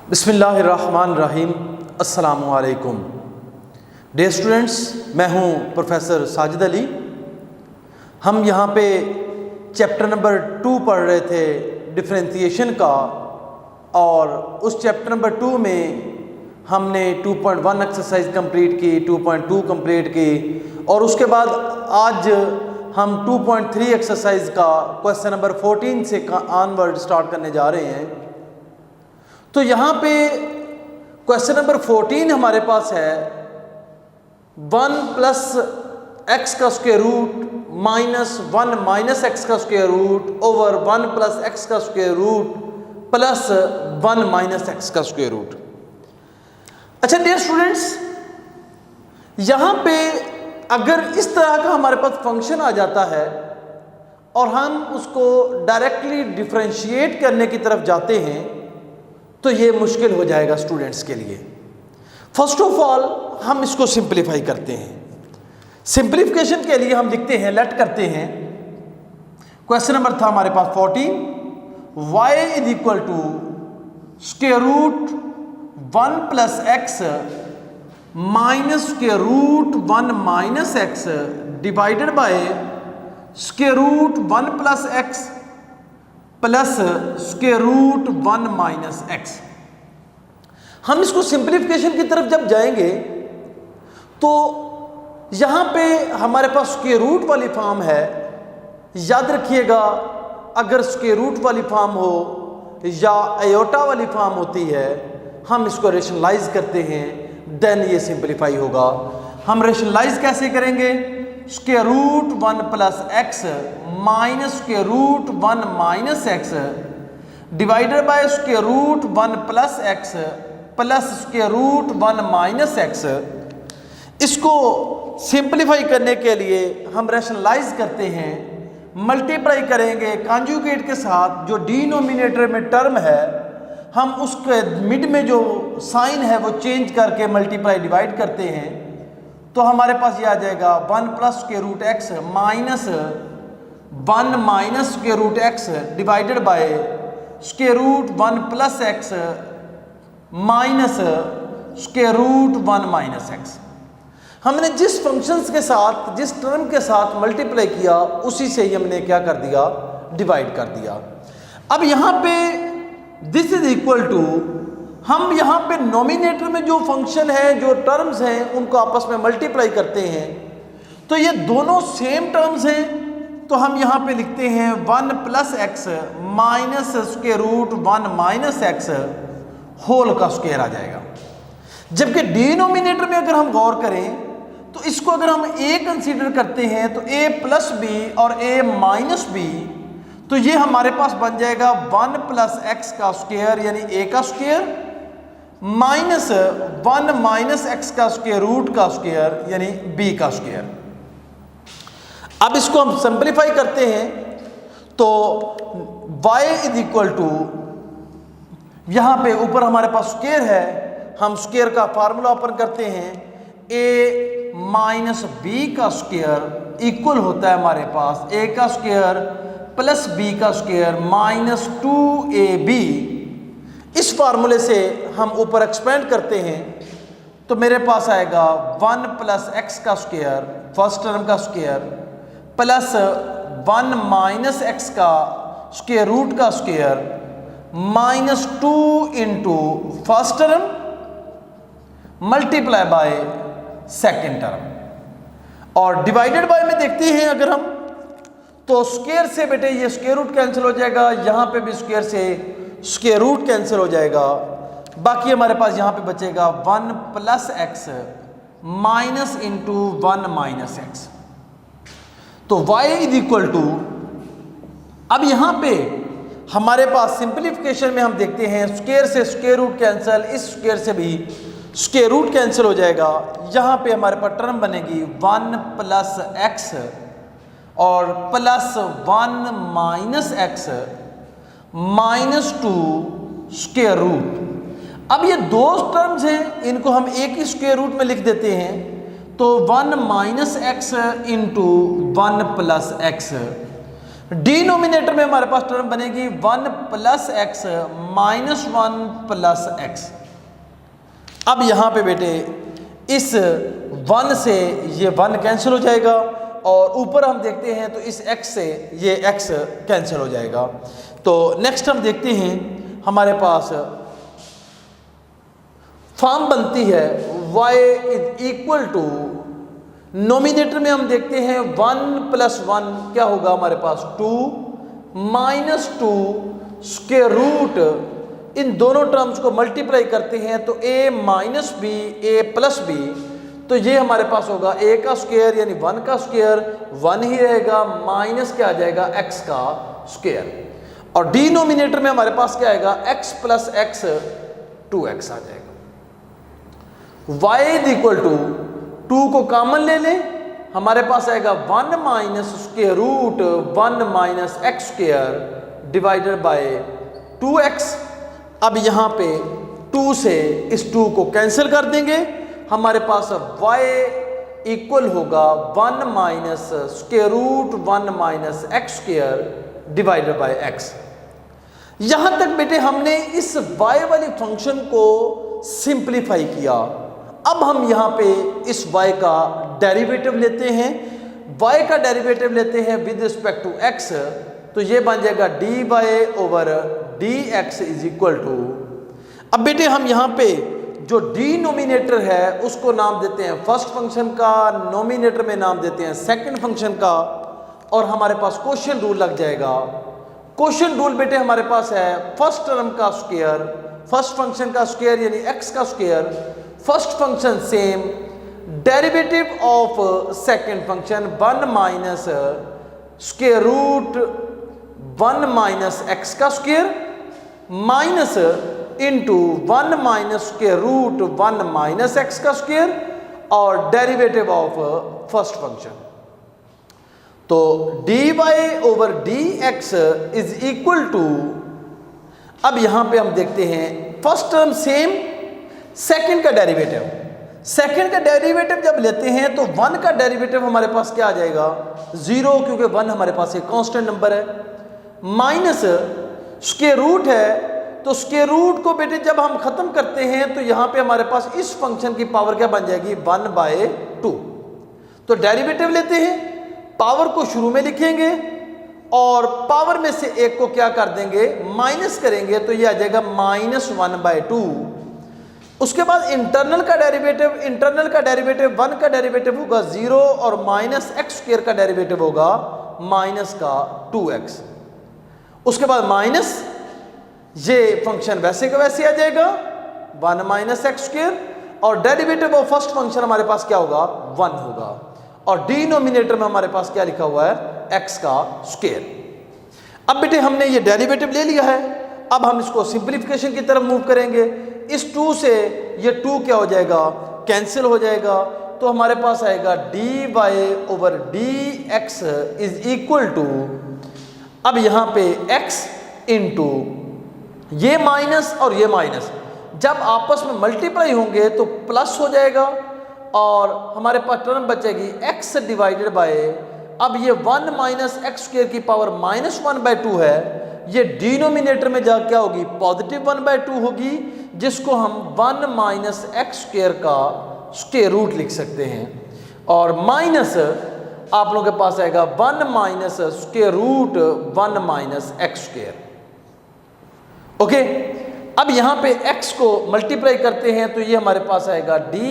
बिस्मिल्लाहिर्रहमानिर्रहीम। अस्सलामुअलैकुम dear students, मैं हूं प्रोफेसर साजिद अली। हम यहाँ पे चैप्टर नंबर 2 पढ़ रहे थे डिफरेंशिएशन का, और उस चैप्टर नंबर 2 में हमने 2.1 एक्सरसाइज कंप्लीट की, 2.2 कंप्लीट की, और उसके बाद आज हम 2.3 एक्सरसाइज का क्वेश्चन नंबर 14 से ऑनवर्ड स्टार्ट करने जा रहे हैं। तो यहाँ पे क्वेश्चन नंबर 14 हमारे पास है 1 प्लस एक्स का square root minus 1 minus x का square root over 1 plus x का square root plus 1 minus x का स्क्वायर रूट। अच्छा डियर स्टूडेंट्स, यहाँ पे अगर इस तरह का हमारे पास फंक्शन आ जाता है और हम उसको डायरेक्टली डिफरेंशिएट करने की तरफ जाते हैं तो ये मुश्किल हो जाएगा स्टूडेंट्स के लिए। फर्स्ट ऑफ ऑल हम इसको सिंप्लीफाई करते हैं। सिंप्लीफिकेशन के लिए हम लिखते हैं, लेट करते हैं, क्वेश्चन नंबर था हमारे पास 14, y is equal to square root 1 plus x minus square root 1 minus x divided by square root 1 plus x plus square root 1 minus x. हम इसको सिंप्लीफिकेशन की तरफ जब जाएंगे तो यहाँ पे हमारे पास स्क्वायर रूट वाली फॉर्म है। याद रखिएगा, अगर स्क्वायर रूट वाली फॉर्म हो या आयोटा वाली फॉर्म होती है, हम इसको रेशनलाइज करते हैं, देन ये सिंप्लीफाई होगा। हम रेशनलाइज कैसे करेंगे? Square root 1 plus x minus square root 1 minus x divided by square root 1 plus x plus square root 1 minus x. इसको सिंप्लीफाई करने के लिए हम रैशनलाइज करते हैं, मल्टीप्लाई करेंगे कॉन्जुगेट के साथ। जो डिनोमिनेटर में टर्म है, हम उसके मिड में जो साइन है वो चेंज करके मल्टीप्लाई डिवाइड करते हैं, तो हमारे पास ये आ जाएगा 1 plus square root x minus 1 minus square root x divided by square root 1 plus x minus square root 1 minus x. हमने जिस फंक्शंस के साथ, जिस टर्म के साथ मल्टीप्लाई किया, उसी से ही हमने क्या कर दिया, डिवाइड कर दिया। अब यहाँ पे दिस इज इक्वल टू, हम यहाँ पे नोमिनेटर में जो फंक्शन है, जो टर्म्स हैं, उनको आपस में मल्टीप्लाई करते हैं, तो ये दोनों सेम टर्म्स हैं, तो हम यहाँ पे लिखते हैं 1 plus x minus square root 1 minus x whole का स्क्वायर आ जाएगा। जबकि डिनोमिनेटर में अगर हम गौर करें तो इसको अगर हम a कंसीडर करते हैं तो a प्लस बी और a माइनस बी, तो ये हमारे पास बन जाएगा 1 प्लस एक्स का स्क्वायर यानी a का स्क्वायर माइनस 1 माइनस एक्स का स्क्वायर रूट का स्क्वायर यानी b का स्क्वायर। अब इसको हम सिंप्लीफाई करते हैं तो y इज इक्वल टू, यहाँ पे ऊपर हमारे पास स्क्वायर है, हम स्क्वायर का फार्मूला ओपन करते हैं, a माइनस बी का स्क्वायर इक्वल होता है हमारे पास a का स्क्वायर प्लस b का स्क्वायर माइनस 2ab। इस फार्मूले से हम ऊपर एक्सपेंड करते हैं तो मेरे पास आएगा 1 प्लस एक्स का स्क्वायर फर्स्ट टर्म का स्क्वायर प्लस 1 माइनस एक्स का स्क्वायर रूट का square minus 2 into first term multiply by second term. और डिवाइडेड बाय में देखते हैं अगर हम, तो स्क्वायर से बेटे ये स्क्वायर रूट कैंसिल हो जाएगा, यहाँ पे भी स्क्वायर से स्क्वायर रूट कैंसिल हो जाएगा, बाकी हमारे पास यहाँ पे बचेगा 1 plus x minus into 1 minus x. तो y इज इक्वल टू, अब यहाँ पे हमारे पास सिंप्लीफिकेशन में हम देखते हैं स्क्वायर से स्क्वायर रूट कैंसिल, इस स्क्वायर से भी स्क्वायर रूट कैंसिल हो जाएगा। यहाँ पे हमारे पास टर्म बनेगी 1 प्लस एक्स और plus 1 minus x minus 2 square root. अब ये दो टर्म्स हैं, इनको हम एक ही स्क्वायर रूट में लिख देते हैं, तो 1 minus x into 1 plus x denominator में हमारे पास टर्म बनेगी 1 plus x minus 1 plus x. अब यहां पे बेटे इस 1 से ये 1 कैंसिल हो जाएगा और ऊपर हम देखते हैं तो इस x से ये x कैंसिल हो जाएगा। तो नेक्स्ट हम देखते हैं हमारे पास फॉर्म बनती है y is equal to, numerator में हम देखते हैं 1 प्लस 1 क्या होगा हमारे पास 2 माइनस 2 स्क्वायर रूट, इन दोनों टर्म्स को मल्टीप्लाई करते हैं तो a minus b a plus b, तो ये हमारे पास होगा a का स्क्वायर यानी 1 का स्क्वायर 1 ही रहेगा, माइनस क्या आ जाएगा x का स्क्वायर, और डिनोमिनेटर में हमारे पास क्या आएगा x प्लस x 2x आ जाएगा। y इज इक्वल टू 2 को कॉमन ले लें, हमारे पास आएगा 1 minus square root 1 minus x square divided by 2x। अब यहाँ पे 2 से इस 2 को कैंसिल कर देंगे, हमारे पास y इक्वल होगा 1 minus square root 1 minus x square divided by x। यहां तक बेटे हमने इस y वाली फंक्शन को सिंप्लीफाई किया। अब हम यहां पे इस y का डेरिवेटिव लेते हैं, y का डेरिवेटिव लेते हैं विद रिस्पेक्ट टू x, तो ये बन जाएगा dy over dx is equal to, अब बेटे हम यहां पे जो डिनोमिनेटर है उसको नाम देते हैं फर्स्ट फंक्शन का, नोमिनेटर में नाम देते हैं सेकंड फंक्शन का, और हमारे पास क्वोशिएंट रूल लग जाएगा। क्वोशिएंट रूल बेटे हमारे पास है फर्स्ट टर्म का स्क्वायर, फर्स्ट फंक्शन का स्क्वायर यानी x का square, first function same, derivative of second function 1 minus square root 1 minus x का square minus into 1 minus square root 1 minus x का स्क्वायर और डेरिवेटिव ऑफ फर्स्ट फंक्शन। तो dy over dx is equal to, अब यहां पे हम देखते हैं फर्स्ट टर्म सेम, सेकंड का डेरिवेटिव, सेकंड का डेरिवेटिव जब लेते हैं तो 1 का डेरिवेटिव हमारे पास क्या आ जाएगा 0, क्योंकि 1 हमारे पास एक कांस्टेंट नंबर है, माइनस स्क्वायर रूट है, तो स्क्वायर रूट को बेटे जब हम खत्म करते हैं तो यहां पे हमारे पास इस फंक्शन की पावर क्या बन जाएगी 1/2। तो डेरिवेटिव लेते हैं, पावर को शुरू में लिखेंगे और पावर में से एक को क्या कर देंगे माइनस करेंगे, तो ये आ जाएगा -1/2। उसके बाद इंटरनल का डेरिवेटिव, इंटरनल का डेरिवेटिव 1 का डेरिवेटिव होगा 0 और माइनस एक्स स्क्वायर का डेरिवेटिव होगा माइनस का 2x। उसके बाद माइनस ये फंक्शन वैसे का वैसे आ जाएगा 1 माइनस एक्स स्क्वायर, और डेरिवेटिव ऑफ फर्स्ट फंक्शन हमारे पास क्या होगा 1 होगा, और डिनोमिनेटर में हमारे पास क्या लिखा हुआ है x का स्क्वायर। अब बेटे हमने ये डेरिवेटिव ले लिया है, अब हम इसको सिंप्लीफिकेशन की तरफ मूव करेंगे। इस 2 से ये 2 क्या हो जाएगा कैंसिल हो जाएगा, तो हमारे पास आएगा dy over dx is equal to, अब यहां पे x इंटू ये माइनस और ये माइनस जब आपस में मल्टीप्लाई होंगे तो प्लस हो जाएगा, और हमारे पास टर्म बचेगी x डिवाइडेड बाय, अब ये 1 माइनस एक्स स्क्वायर की पावर -1/2 है, ये डिनोमिनेटर में जा क्या होगी पॉजिटिव 1/2 होगी, जिसको हम 1 माइनस एक्स स्क्वायर का स्क्वायर रूट लिख सकते हैं, और माइनस आप लोगों के पास आएगा 1 minus square root 1 minus x square. Okay, अब यहां पे x को मल्टीप्लाई करते हैं तो ये हमारे पास आएगा dy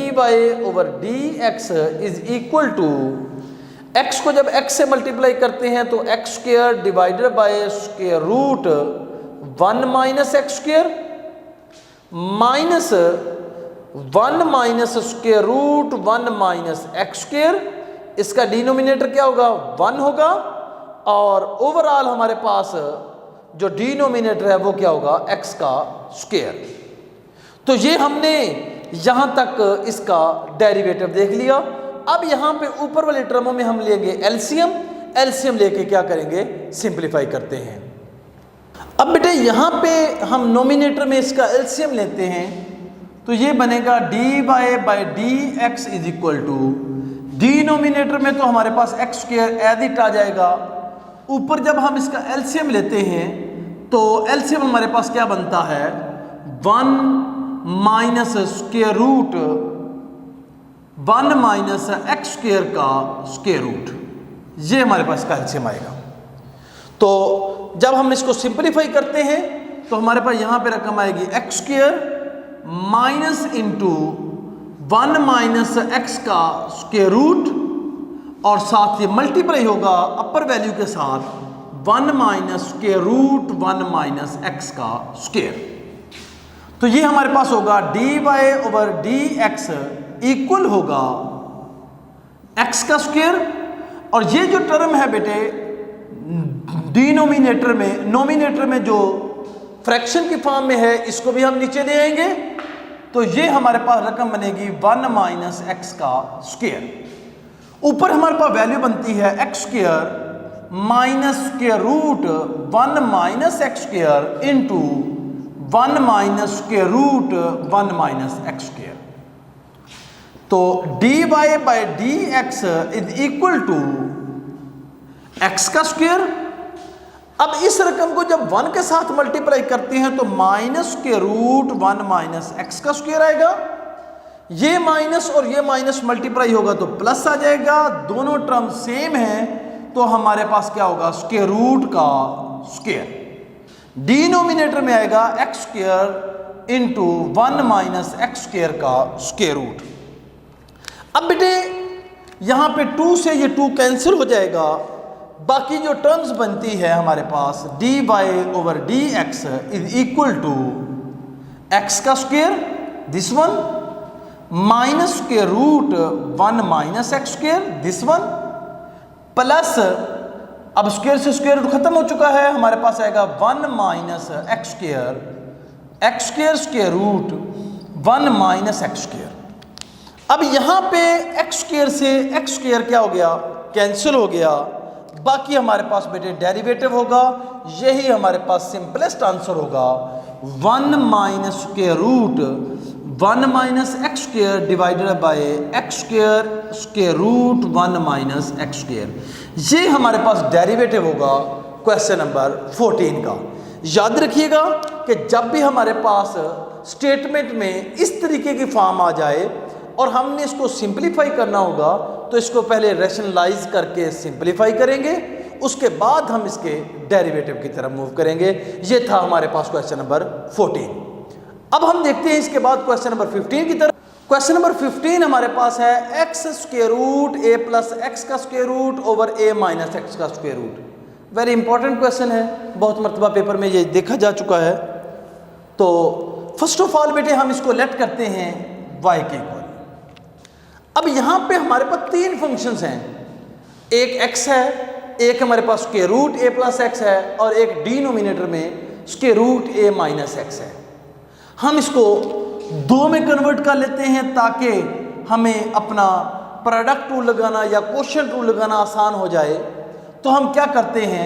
over dx is equal to, x को जब x से मल्टीप्लाई करते हैं तो x square divided by square root 1 minus x square minus 1 minus square root 1 minus x square, इसका डिनोमिनेटर क्या होगा 1 होगा, और ओवरऑल हमारे पास जो डिनोमिनेटर है वो क्या होगा x का स्क्वायर। तो ये हमने यहां तक इसका डेरिवेटिव देख लिया। अब यहां पे ऊपर वाले टर्मों में हम लेंगे एलसीएम, एलसीएम लेके क्या करेंगे सिंप्लीफाई करते हैं। अब बेटे यहां पे हम नोमिनेटर में इसका एलसीएम लेते हैं तो ये बनेगा dy by dx is equal to, denominator में तो हमारे पास एक्स स्क्वायर एज इट आ जाएगा, ऊपर जब हम इसका एलसीएम लेते हैं तो एलसीएम हमारे पास क्या बनता है, 1 minus square root 1 minus x square का स्क्वायर रूट, ये हमारे पास का एलसीएम आएगा। तो जब हम इसको सिंपलीफाई करते हैं तो हमारे पास यहां पे रकम आएगी x square minus into 1 minus x का स्क्वायर रूट, और साथ ये मल्टीप्लाई होगा अपर वैल्यू के साथ 1 minus square root 1 minus x का स्क्वायर। तो ये हमारे पास होगा d y over d x equal होगा एक्स का स्क्वायर, और ये जो टर्म है बेटे डिनोमिनेटर में, नोमिनेटर में जो फ्रैक्शन की फॉर्म में है, इसको भी हम नीचे ले आएंगे। तो ये हमारे पास रकम बनेगी 1 माइनस एक्स का स्क्वायर। ऊपर हमारे पास वैल्यू बनती है x square minus square root 1 minus x square into 1 minus square root 1 minus x square. तो d y by d x is equal to x का स्क्वायर। अब इस रकम को जब 1 के साथ मल्टीप्लाई करते हैं तो minus square root 1 minus x का स्क्वायर आएगा। ये माइनस और ये माइनस मल्टीप्लाई होगा तो प्लस आ जाएगा, दोनों टर्म सेम है, तो हमारे पास क्या होगा, स्क्वायर रूट का स्क्वायर। डिनोमिनेटर में आएगा x square into 1 minus x square का स्क्वायर रूट। अब बेटे यहां पे 2 से ये 2 कैंसिल हो जाएगा, बाकी जो टर्म्स बनती है हमारे पास d y over d x is equal to x का square this one minus square root 1 minus x square this one plus, अब स्क्वायर से स्क्वायर रूट खत्म हो चुका है, हमारे पास आएगा 1 minus x square square root 1 minus x square. अब यहां पे एक्स स्क्वायर से एक्स स्क्वायर क्या हो गया, कैंसिल हो गया, बाकी हमारे पास बेटे डेरिवेटिव होगा, यही हमारे पास सिंपलेस्ट आंसर होगा 1 minus square root 1 minus x square divided by x square square root 1 minus x square. ये हमारे पास डेरिवेटिव होगा क्वेश्चन नंबर 14 का। याद रखिएगा कि जब भी हमारे पास स्टेटमेंट में इस तरीके की फॉर्म आ जाए और हमने इसको सिंपलीफाई करना होगा तो इसको पहले रैशनलाइज करके सिंपलीफाई करेंगे, उसके बाद हम इसके डेरिवेटिव की तरफ मूव करेंगे। ये था हमारे पास क्वेश्चन नंबर 14। अब हम देखते हैं इसके बाद क्वेश्चन नंबर 15 की तरफ। क्वेश्चन नंबर 15 हमारे पास है x square root a plus x का square root over a minus x का square root. Very important question है, बहुत मरतबा पेपर में ये देखा जा चुका है। तो फर्स्ट ऑफ ऑल बेटे हम इसको लेट करते हैं y के इक्वल। अब यहां पे हमारे पास 3 फंक्शंस हैं, एक x है, एक हमारे पास square root a plus x है, और एक डिनोमिनेटर में square root a minus x है। हम इसको 2 में कन्वर्ट कर लेते हैं ताकि हमें अपना प्रोडक्ट रूल लगाना या क्वोशिएंट रूल लगाना आसान हो जाए। तो हम क्या करते हैं,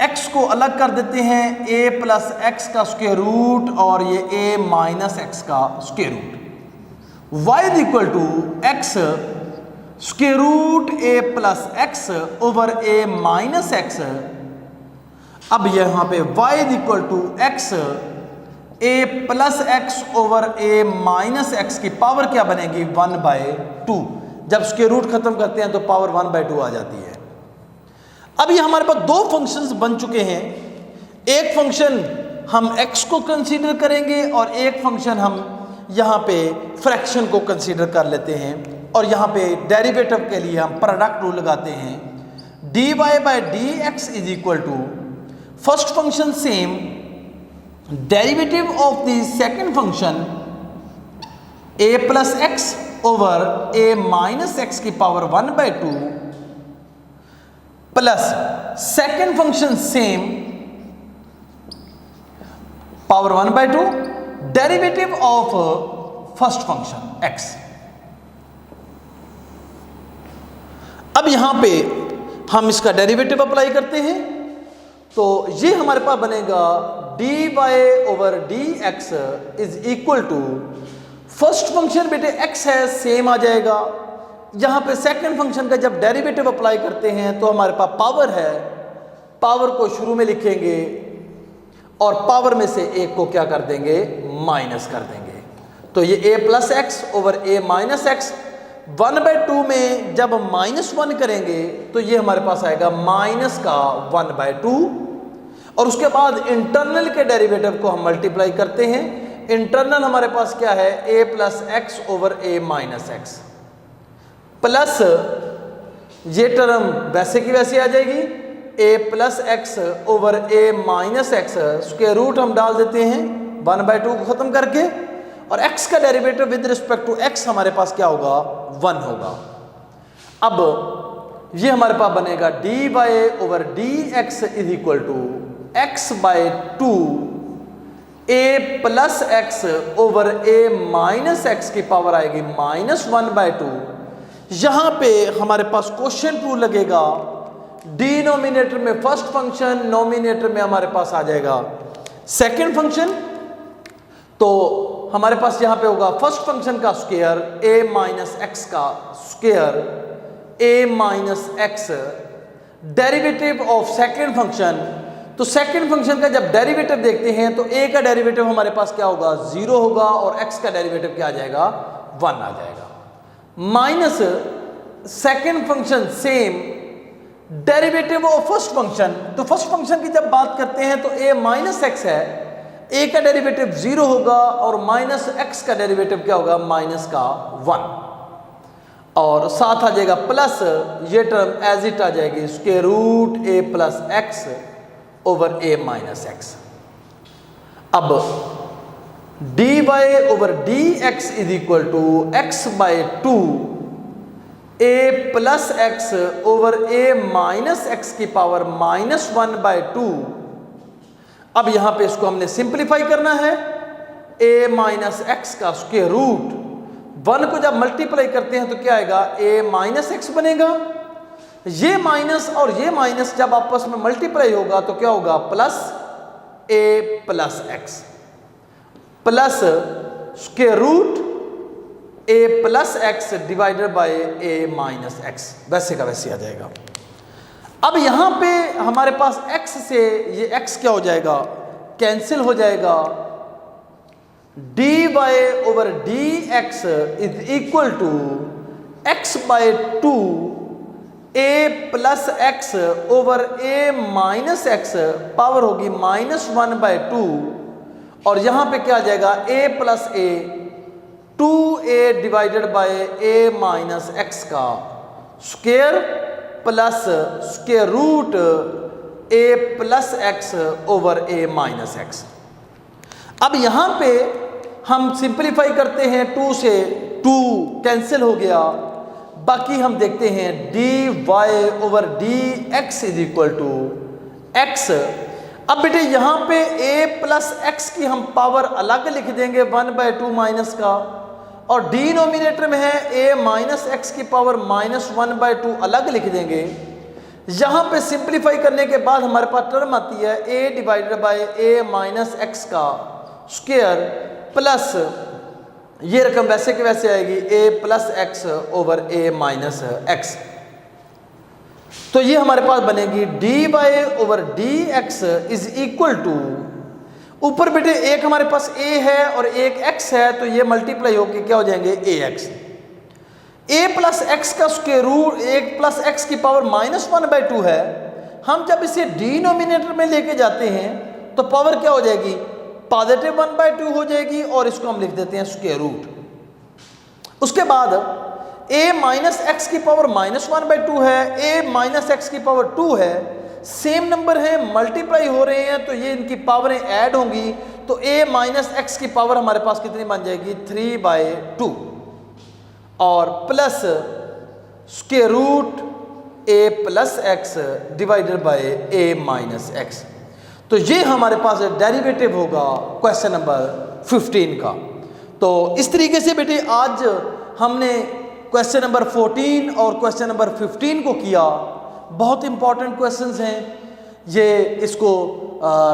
x को अलग कर देते हैं, a प्लस एक्स का स्क्वायर रूट और ये a माइनस एक्स का square root. y is equal to x square root a plus x over a minus x. अब यहां पे y is equal to x a plus x over a minus x की power क्या बनेगी 1/2। जब square root खत्म करते हैं तो पावर 1/2 आ जाती है। अब ये हमारे पास 2 फंक्शंस बन चुके हैं, एक फंक्शन हम x को कंसीडर करेंगे और एक फंक्शन हम यहाँ पे फ्रैक्शन को कंसीडर कर लेते हैं, और यहाँ पे डेरिवेटिव के लिए हम प्रोडक्ट रूल लगाते हैं। dy by d x is equal to first function same, derivative of the second function a plus x over a minus x की power 1/2 plus second function same power 1/2 derivative of first function x। अब यहां पे हम इसका derivative apply करते हैं, तो ये हमारे पास बनेगा dy over d x is equal to first function बेटे x है, सेम आ जाएगा। यहां पे सेकंड फंक्शन का जब डेरिवेटिव अप्लाई करते हैं तो हमारे पास पावर है पावर को शुरू में लिखेंगे और पावर में से एक को क्या कर देंगे, माइनस कर देंगे। तो ये a plus x over a minus x, 1/2 में जब -1 करेंगे तो ये हमारे पास आएगा माइनस का 1/2, और उसके बाद इंटरनल के डेरिवेटिव को हम मल्टीप्लाई करते हैं। इंटरनल हमारे पास क्या है, a plus x over a minus x, plus ये टर्म वैसे की वैसे आ जाएगी, a plus x over a minus x, square root हम डाल देते हैं 1/2 को ख़त्म करके, और x का derivative with respect to x हमारे पास क्या होगा, 1 होगा। अब ये हमारे पास बनेगा dy over dx is equal to x/2 a plus x over a minus x की पावर आएगी -1/2। यहाँ पे हमारे पास क्वेश्चन टू लगेगा, डिनोमिनेटर में फर्स्ट फंक्शन, नोमिनेटर में हमारे पास आ जाएगा सेकंड फंक्शन। तो हमारे पास यहाँ पे होगा फर्स्ट फंक्शन का स्क्वायर a माइनस एक्स का square a minus x, derivative of second function. तो सेकंड फंक्शन का जब डेरिवेटिव देखते हैं तो a का डेरिवेटिव हमारे पास क्या होगा, 0 होगा, और x का डेरिवेटिव क्या आ जाएगा, 1 आ जाएगा, minus second function same derivative of first function. तो फर्स्ट फंक्शन की जब बात करते हैं तो a माइनस एक्स है, a का डेरिवेटिव 0 होगा और माइनस x का डेरिवेटिव क्या होगा, माइनस का 1, और साथ आ जाएगा प्लस ये टर्म एज इट आ जाएगी square root a plus x over a minus x. अब dy over dx is equal to x/2 a plus x over a minus x की पावर -1/2। अब यहां पे इसको हमने सिंप्लीफाई करना है, a माइनस एक्स का स्क्वायर रूट 1 को जब मल्टीप्लाई करते हैं तो क्या आएगा, a माइनस एक्स बनेगा, ये माइनस और ये माइनस जब आपस में मल्टीप्लाई होगा तो क्या होगा, plus a plus x plus square root a plus x divided by a minus x, वैसे का वैसे आ जाएगा। अब यहां पे हमारे पास x से ये x क्या हो जाएगा, कैंसिल हो जाएगा, dy over dx is equal to x/2 a plus x over a minus x, power होगी -1/2, और यहां पे क्या आ जाएगा, a plus a 2a divided by a minus x का square plus square root a plus x over a minus x. अब यहां पे हम सिंप्लीफाई करते हैं, 2 से 2 कैंसिल हो गया, बाकी हम देखते हैं dy over dx is equal to x। अब बेटे यहां पे a प्लस एक्स की हम पावर अलग लिख देंगे 1/2 माइनस का, और डिनोमिनेटर में है a माइनस एक्स की पावर -1/2 अलग लिख देंगे। यहां पे सिंप्लीफाई करने के बाद हमारे पास टर्म आती है a divided by a minus x का स्क्वायर प्लस ये रकम वैसे के वैसे आएगी a plus x over a minus x. तो ये हमारे पास बनेगी dy over dx is equal to, ऊपर बेटे एक हमारे पास a है और एक x है, तो ये मल्टीप्लाई होकर क्या हो जाएंगे, ax। a प्लस एक्स का स्क्वायर रूट 1 प्लस एक्स की पावर -1/2 है, हम जब इसे डिनोमिनेटर में लेके जाते हैं तो पावर क्या हो जाएगी, पॉजिटिव 1/2 हो जाएगी, और इसको हम लिख देते हैं स्क्वायर रूट। उसके बाद a माइनस एक्स की पावर -1/2 है, a माइनस एक्स की पावर 2 है, सेम नंबर है, मल्टीप्लाई हो रहे हैं, तो ये इनकी पावरें ऐड होंगी, तो a माइनस एक्स की पावर हमारे पास कितनी बन जाएगी, 3/2, और plus square root a plus x divided by a minus x. तो ये हमारे पास डेरिवेटिव होगा क्वेश्चन नंबर 15 का। तो इस तरीके से बेटे आज हमने क्वेश्चन नंबर 14 और क्वेश्चन नंबर 15 को किया। बहुत इंपॉर्टेंट क्वेश्चंस हैं ये, इसको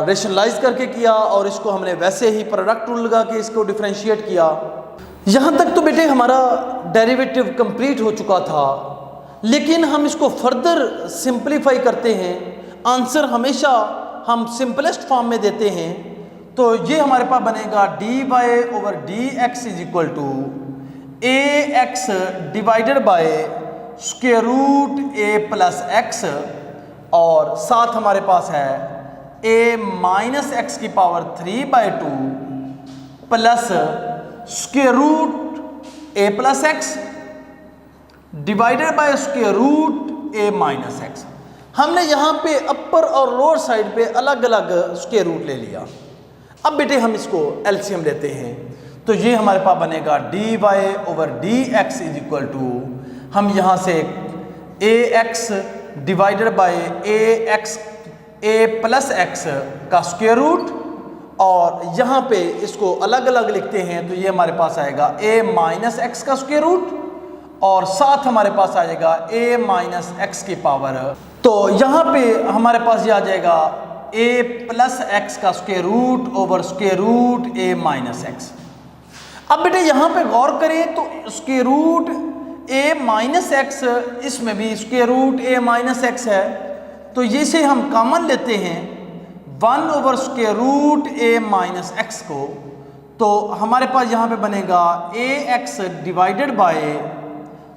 रेशनलाइज करके किया और इसको हमने वैसे ही प्रोडक्ट रूल लगा के इसको डिफरेंशिएट किया। यहाँ तक तो बेटे हमारा डेरिवेटिव कंप्लीट हो चुका था, लेकिन हम इसको फर्दर सिंप्लीफाई करते हैं। आंसर हमेशा हम सिंपलेस्ट फॉर्म में देते हैं, तो ये हमारे पास बनेगा d y over d x is equal to a x divided by square root a plus x, और साथ हमारे पास है ए माइनस एक्स की power 3/2 plus square root a plus x divided by square root a minus x. हमने यहाँ पे अपर और लोअर साइड पे अलग अलग स्क्वायर रूट ले लिया। अब बेटे हम इसको एलसीएम लेते हैं, तो ये हमारे पास बनेगा d y over d x is equal to, हम यहाँ से a x divided by a x a plus x का स्क्वायर रूट, और यहाँ पे इसको अलग अलग लिखते हैं, तो ये हमारे पास आएगा ए माइनस एक्स का स्क्वायर रूट, और साथ हमारे पास आ जाएगा a माइनस एक्स की पावर। तो यहाँ पे हमारे पास ये आ जाएगा a प्लस एक्स का square root over square root a minus x. अब बेटे यहाँ पे गौर करें तो square root a minus x, इसमें भी square root a minus x है, तो ये से हम कॉमन लेते हैं 1 over square root a minus x को, तो हमारे पास यहाँ पे बनेगा a x divided by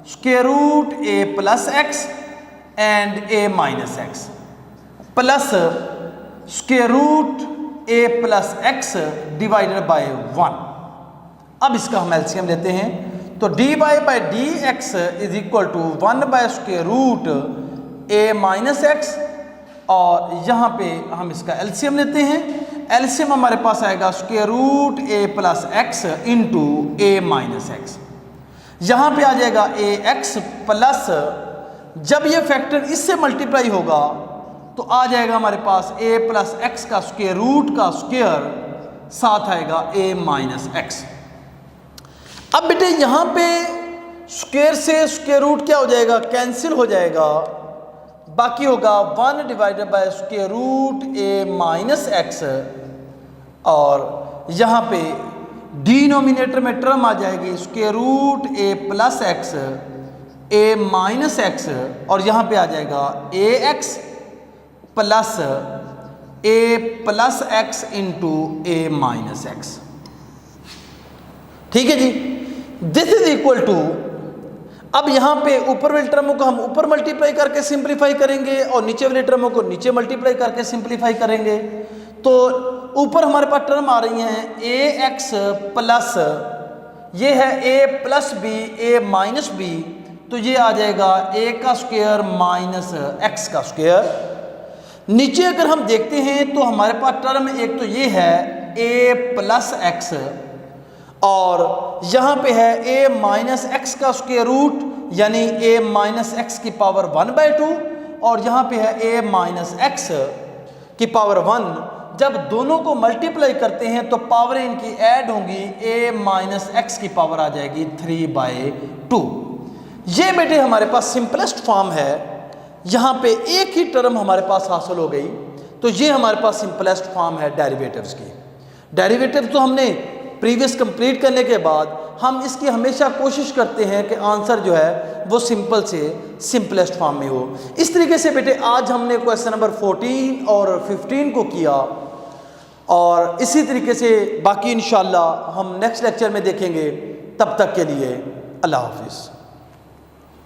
square root a plus x and a minus x plus square root a plus x divided by 1। अब इसका हम एलसीएम लेते हैं, तो d y by d x is equal to 1 by square root a minus x, और यहाँ पे हम इसका एलसीएम लेते हैं। एलसीएम हमारे पास आएगा square root a plus x into a minus x. यहाँ पे आ जाएगा ए एक्स प्लस, जब ये फैक्टर इससे मल्टीप्लाई होगा तो आ जाएगा हमारे पास ए प्लस एक्स का स्क्वायर रूट का स्क्वायर, साथ आएगा ए माइनस एक्स। अब बेटे यहाँ पे स्क्वायर से स्क्वायर रूट क्या हो जाएगा, कैंसिल हो जाएगा, बाकी होगा 1 divided by square root a minus x, और यहाँ पे डिनोमिनेटर में टर्म आ जाएगी square root a plus x a minus x, और यहाँ पे आ जाएगा a x plus a plus x into a minus x. ठीक है जी, दिस इज इक्वल टू, अब यहाँ पे ऊपर वाले टर्मों को हम ऊपर मल्टीप्लाई करके सिंप्लीफाई करेंगे और नीचे वाले टर्मों को नीचे मल्टीप्लाई करके सिंप्लीफाई करेंगे। तो ऊपर हमारे पास टर्म आ रही हैं ए एक्स प्लस, ये है ए प्लस बी ए माइनस बी, तो ये आ जाएगा ए का स्क्वायर माइनस एक्स का स्क्वायर। नीचे अगर हम देखते हैं तो हमारे पास टर्म एक तो ये है ए प्लस एक्स, और यहाँ पे है ए माइनस एक्स का स्क्वायर रूट, यानी ए माइनस एक्स की पावर 1/2, और यहाँ पे है ए माइनस एक्स की पावर 1। जब दोनों को मल्टीप्लाई करते हैं तो पावर इनकी ऐड होंगी, a माइनस एक्स की पावर आ जाएगी 3/2। ये बेटे हमारे पास सिंपलेस्ट फॉर्म है, यहाँ पे एक ही टर्म हमारे पास हासिल हो गई, तो ये हमारे पास सिंपलेस्ट फॉर्म है डेरिवेटिव्स की। डेरिवेटिव तो हमने प्रीवियस कंप्लीट करने के बाद हम इसकी हमेशा कोशिश करते हैं कि आंसर जो है वो सिंपल से सिंपलेस्ट फॉर्म में हो। इस तरीके से बेटे आज हमने क्वेश्चन नंबर 14 और 15 को किया, और इसी तरीके से बाकी इंशाल्लाह हम नेक्स्ट लेक्चर में देखेंगे। तब तक के लिए अल्लाह हाफिज़।